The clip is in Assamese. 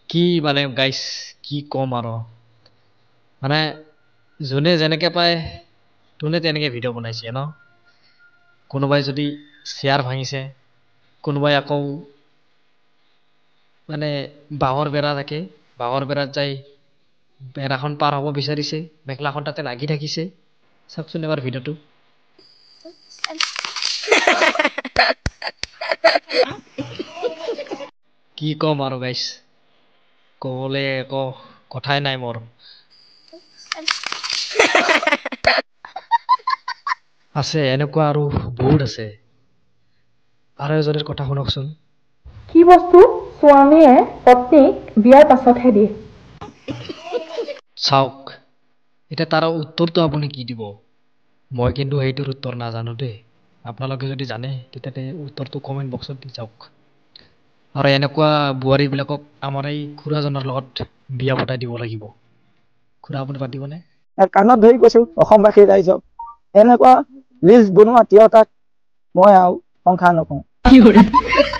কি মানে গাইছ কি কম আৰু মানে যোনে যেনেকে পায় তোনে তেনেকে ভিডিঅ' বনাইছে ন কোনোবাই যদি চেয়াৰ ভাঙিছে কোনোবাই আকৌ মানে বাঁহৰ বেৰা থাকে বাঁহৰ বেৰাত যাই বেৰাখন পাৰ হ'ব বিচাৰিছে মেখেলাখন তাতে লাগি থাকিছে চাওকচোন এবাৰ ভিডিঅ'টো কি কম আৰু গাইছ ক'বলে একো কথাই নাই মোৰ আছে এনেকুৱা আৰু বহুত আছে আৰু এজনীৰ কথা শুনকচোন কি বস্তু স্বামীয়ে পত্নীক বিয়াৰ পাছতহে দিয়ে চাওক এতিয়া তাৰ উত্তৰটো আপুনি কি দিব মই কিন্তু সেইটোৰ উত্তৰ নাজানো দেই আপোনালোকে যদি জানে তেতিয়া উত্তৰটো কমেণ্ট বক্সত দি যাওক আৰু এনেকুৱা বোৱাৰীবিলাকক আমাৰ এই খুৰাজনৰ লগত বিয়া পতাই দিব লাগিব খুৰা আপুনি পাতিবনে কাণত ধৰি কৈছো অসমবাসী ৰাইজক এনেকুৱা লিষ্ট বনোৱা তিয়তাক মই আৰু সংসাৰ নকৰোঁ